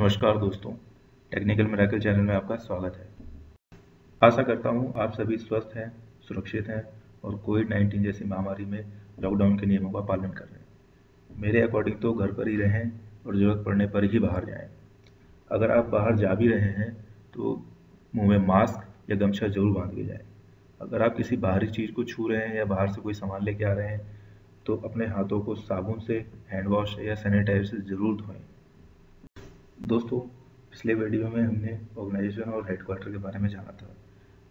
नमस्कार दोस्तों, technical miracle channel में आपका स्वागत है। आशा करता हूँ आप सभी स्वस्थ हैं, सुरक्षित हैं और कोविड-19 जैसी महामारी में लॉकडाउन के नियमों का पालन कर रहे हैं। मेरे अकॉर्डिंग तो घर पर ही रहें और ज़रूरत पड़ने पर ही बाहर जाएं। अगर आप बाहर जा भी रहे हैं तो मुंह में मास्क या गमछा जरूर बांध के जाएं। अगर आप किसी बाहरी चीज़ को छू रहे हैं या बाहर से कोई सामान लेके आ रहे हैं तो अपने हाथों को साबुन से, हैंड वॉश या सैनिटाइजर से ज़रूर धोएं। दोस्तों, पिछले वीडियो में हमने ऑर्गेनाइजेशन और हेडक्वार्टर के बारे में जाना था।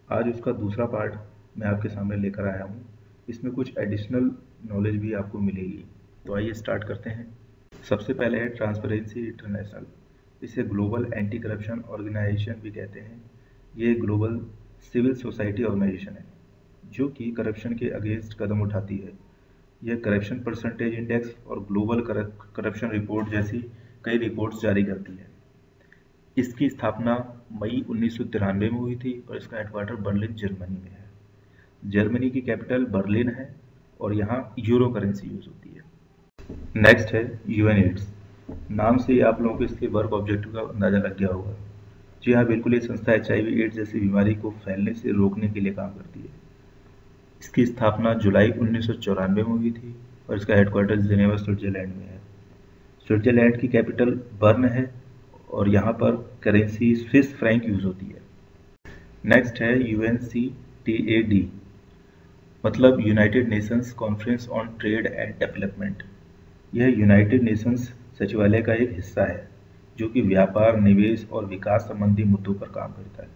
आज उसका दूसरा पार्ट मैं आपके सामने लेकर आया हूँ। इसमें कुछ एडिशनल नॉलेज भी आपको मिलेगी। तो आइए स्टार्ट करते हैं। सबसे पहले है ट्रांसपेरेंसी इंटरनेशनल। इसे ग्लोबल एंटी करप्शन ऑर्गेनाइजेशन भी कहते हैं। ये ग्लोबल सिविल सोसाइटी ऑर्गेनाइजेशन है जो कि करप्शन के अगेंस्ट कदम उठाती है। यह करप्शन परसेंटेज इंडेक्स और ग्लोबल करप्शन रिपोर्ट जैसी कई रिपोर्ट्स जारी करती है। इसकी स्थापना मई 1993 में हुई थी और इसका हेडक्वार्टर बर्लिन जर्मनी में है। जर्मनी की कैपिटल बर्लिन है और यहाँ यूरो करेंसी यूज होती है। नेक्स्ट है यूएनएड्स। नाम से ही आप लोगों को इसके वर्क ऑब्जेक्टिव का अंदाजा लग गया होगा। जी हाँ, बिल्कुल। ये संस्था HIV एड्स जैसी बीमारी को फैलने से रोकने के लिए काम करती है। इसकी स्थापना जुलाई 1994 में हुई थी और इसका हेडक्वार्टर जिनेवा स्विट्जरलैंड में है। स्विट्जरलैंड की कैपिटल बर्न है और यहाँ पर करेंसी स्विस फ्रैंक यूज होती है। नेक्स्ट है UNCTAD, मतलब United Nations conference on trade and development. यह यूनाइटेड नेशंस सचिवालय का एक हिस्सा है जो कि व्यापार, निवेश और विकास संबंधी मुद्दों पर काम करता है।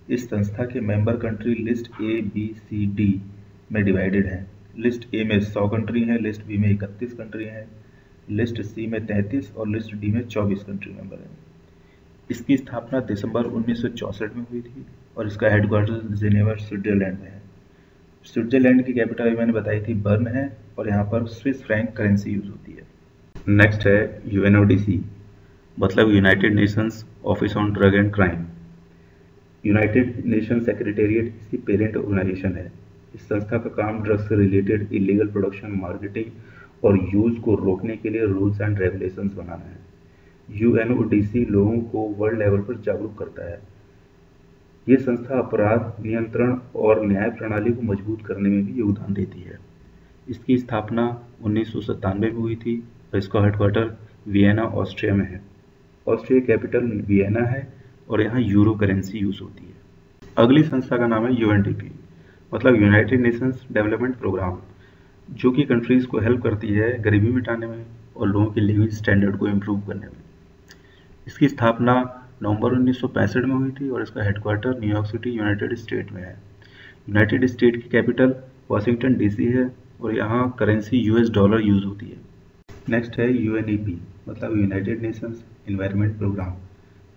इस संस्था के member country list A, B, C, D में डिवाइडेड हैं। लिस्ट A में 100 कंट्री हैं, लिस्ट B में 31 कंट्री हैं, लिस्ट C में 33 और लिस्ट D में 24 कंट्री मेंबर हैं। इसकी स्थापना दिसंबर 1964 में हुई थी और इसका हेडक्वार्टर जिनेवा स्विट्जरलैंड में है। स्विट्जरलैंड की कैपिटल मैंने बताई थी बर्न है और यहाँ पर स्विस फ्रैंक करेंसी यूज होती है। नेक्स्ट है UNODC, मतलब United Nations office on drug and crime. United nation secretariat इसकी पेरेंट ऑर्गेनाइजेशन है। इस संस्था का काम ड्रग्स से रिलेटेड इलीगल प्रोडक्शन, मार्केटिंग और यूज को रोकने के लिए रूल्स एंड रेगुलेशंस बनाना है। UNODC लोगों को वर्ल्ड लेवल पर जागरूक करता है। ये संस्था अपराध नियंत्रण और न्याय प्रणाली को मजबूत करने में भी योगदान देती है। इसकी स्थापना 1997 में हुई थी और इसका हेडक्वार्टर वियना, ऑस्ट्रिया में है। ऑस्ट्रिया कैपिटल वियना है और यहाँ यूरो करेंसी यूज होती है। अगली संस्था का नाम है UNDP, मतलब यूनाइटेड नेशंस डेवलपमेंट प्रोग्राम, जो कि कंट्रीज को हेल्प करती है गरीबी मिटाने में और लोगों की लिविंग स्टैंडर्ड को इम्प्रूव करने में। इसकी स्थापना नवंबर 1965 में हुई थी और इसका headquarter New York city, United state में है। यूनाइटेड स्टेट की कैपिटल वाशिंगटन DC है और यहाँ करेंसी US डॉलर यूज होती है। नेक्स्ट है UNEP, मतलब यूनाइटेड नेशंस एनवायरनमेंट प्रोग्राम।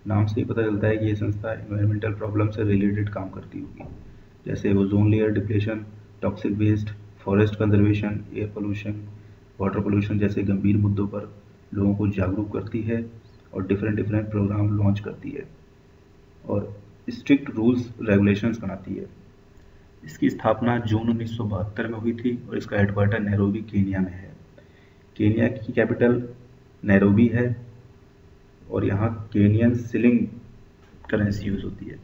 नाम से ही पता चलता है कि ये संस्था एनवायरमेंटल प्रॉब्लम से रिलेटेड काम करती होगी, जैसे ozone layer depletion, toxic waste, forest conservation, air pollution, water pollution जैसे गंभीर मुद्दों पर लोगों को जागरूक करती है और डिफरेंट प्रोग्राम लॉन्च करती है और स्ट्रिक्ट रूल्स रेगुलेशंस बनाती है। इसकी स्थापना जून 1972 में हुई थी और इसका हेडक्वार्टर नैरोबी, केनिया में है। केनिया की कैपिटल नैरोबी है और यहाँ केनियन शिलिंग करेंसी यूज होती है।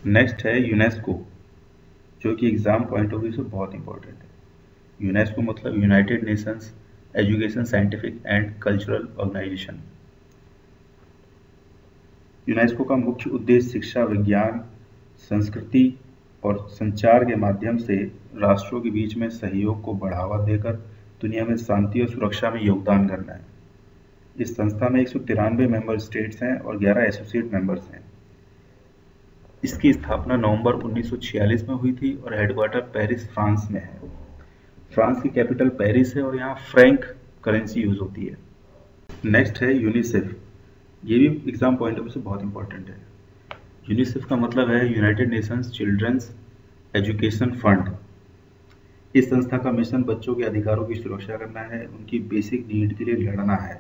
नेक्स्ट है यूनेस्को, जो कि एग्जाम पॉइंट ऑफ व्यू से बहुत इंपॉर्टेंट है। यूनेस्को मतलब United Nations education, scientific and cultural organisation. UNESCO का मुख्य उद्देश्य शिक्षा, विज्ञान, संस्कृति और संचार के माध्यम से राष्ट्रों के बीच में सहयोग को बढ़ावा देकर दुनिया में शांति और सुरक्षा में योगदान करना है। इस संस्था में 193 मेंबर स्टेट्स हैं और 11 एसोसिएट मेंबर्स हैं। इसकी स्थापना नवंबर 1946 में हुई थी और हेडक्वार्टर पेरिस, फ्रांस में है। फ्रांस की कैपिटल पेरिस है और यहाँ फ्रैंक करेंसी यूज होती है। नेक्स्ट है यूनिसेफ। ये भी एग्जाम पॉइंट ऑफ व्यू से बहुत इंपॉर्टेंट है। यूनिसेफ का मतलब है United Nations children's education fund. इस संस्था का मिशन बच्चों के अधिकारों की सुरक्षा करना है, उनकी बेसिक नीड के लिए लड़ना है।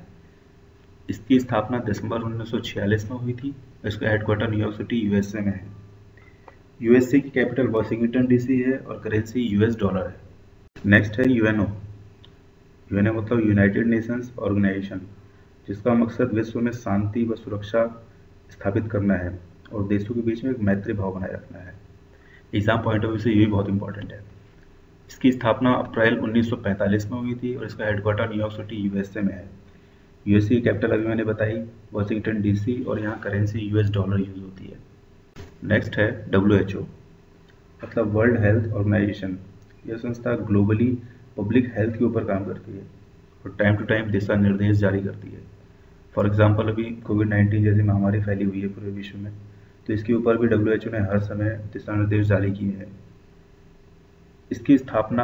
इसकी स्थापना दिसंबर 1946 में हुई थी। इसका हेडक्वार्टर न्यूयॉर्क सिटी, USA में है। USA की कैपिटल वाशिंगटन DC है और करेंसी US डॉलर है। नेक्स्ट है UNO। UNO मतलब यूनाइटेड नेशंस ऑर्गेनाइजेशन, जिसका मकसद विश्व में शांति व सुरक्षा स्थापित करना है और देशों के बीच में एक मैत्री भाव बनाए रखना है। एग्जाम पॉइंट ऑफ व्यू से ये भी बहुत इंपॉर्टेंट है। इसकी स्थापना अप्रैल 1945 में हुई थी और इसका हेडक्वार्टर न्यूयॉर्क सिटी यूएसए में है। यूएसए की कैपिटल अभी मैंने बताई वाशिंगटन डीसी और यहाँ करेंसी यूएस डॉलर यूज होती है। नेक्स्ट है WHO, मतलब वर्ल्ड हेल्थ ऑर्गेनाइजेशन। यह संस्था ग्लोबली पब्लिक हेल्थ के ऊपर काम करती है और टाइम टू टाइम दिशा निर्देश जारी करती है। फॉर एग्जाम्पल अभी कोविड-19 जैसी महामारी फैली हुई है पूरे विश्व में, तो इसके ऊपर भी WHO ने हर समय दिशा निर्देश जारी किए हैं। इसकी स्थापना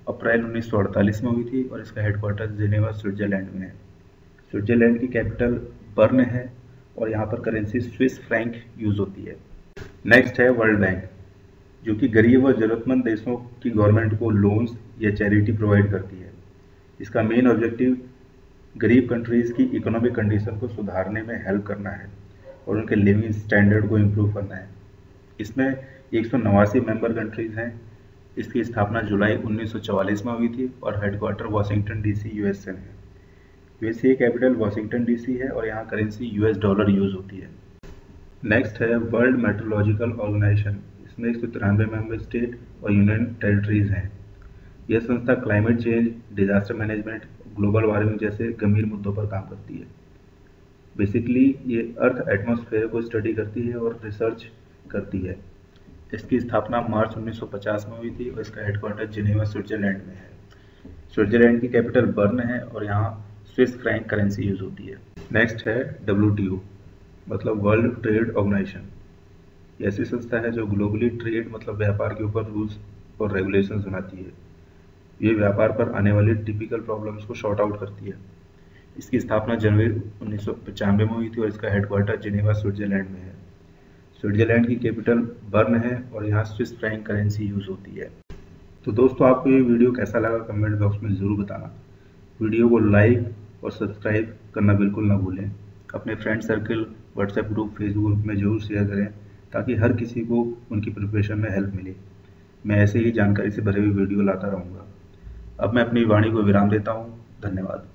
अप्रैल 1948 में हुई थी और इसका हेडक्वार्टर जिनेवा स्विट्जरलैंड में है। स्विट्जरलैंड की कैपिटल बर्न है और यहाँ पर करेंसी स्विस फ्रैंक यूज होती है। नेक्स्ट है वर्ल्ड बैंक, जो कि गरीब और जरूरतमंद देशों की गवर्नमेंट को लोन्स या चैरिटी प्रोवाइड करती है। इसका मेन ऑब्जेक्टिव गरीब कंट्रीज़ की इकोनॉमिक कंडीशन को सुधारने में हेल्प करना है और उनके लिविंग स्टैंडर्ड को इम्प्रूव करना है। इसमें 189 मेंबर कंट्रीज़ हैं। इसकी स्थापना जुलाई 1944 में हुई थी और हेडक्वार्टर वाशिंगटन डीसी यूएसए में है। यूएसए कैपिटल वाशिंगटन डीसी है और यहाँ करेंसी यूएस डॉलर यूज होती है। नेक्स्ट है वर्ल्ड मेट्रोलॉजिकल ऑर्गेनाइजेशन। इसमें 193 मेंबर स्टेट और यूनियन टेरिटरीज हैं। यह संस्था climate change, disaster management, global warming जैसे गंभीर मुद्दों पर काम करती है। बेसिकली ये अर्थ एटमॉस्फेयर को स्टडी करती है और रिसर्च करती है। इसकी स्थापना मार्च 1950 में हुई थी और इसका हेडक्वार्टर जिनेवा स्विट्जरलैंड में है। स्विट्जरलैंड की कैपिटल बर्न है और यहाँ स्विस फ्रैंक करेंसी यूज होती है। नेक्स्ट है WTO, मतलब वर्ल्ड ट्रेड ऑर्गेनाइजेशन। ये ऐसी संस्था है जो ग्लोबली ट्रेड मतलब व्यापार के ऊपर रूल्स और रेगुलेशंस बनाती है। ये व्यापार पर आने वाली टिपिकल प्रॉब्लम्स को शॉर्ट आउट करती है। इसकी स्थापना जनवरी 1995 में हुई थी और इसका हेडक्वार्टर जिनेवा स्विट्जरलैंड में है। स्विट्जरलैंड की कैपिटल बर्न है और यहाँ स्विस फ्रैंक करेंसी यूज होती है। तो दोस्तों, आपको ये वीडियो कैसा लगा कमेंट बॉक्स में ज़रूर बताना। वीडियो को लाइक और सब्सक्राइब करना बिल्कुल ना भूलें। अपने friend circle, WhatsApp group, Facebook group में ज़रूर शेयर करें ताकि हर किसी को उनकी प्रिपरेशन में हेल्प मिले। मैं ऐसे ही जानकारी से भरे हुए वीडियो लाता रहूँगा। अब मैं अपनी वाणी को विराम देता हूँ। धन्यवाद।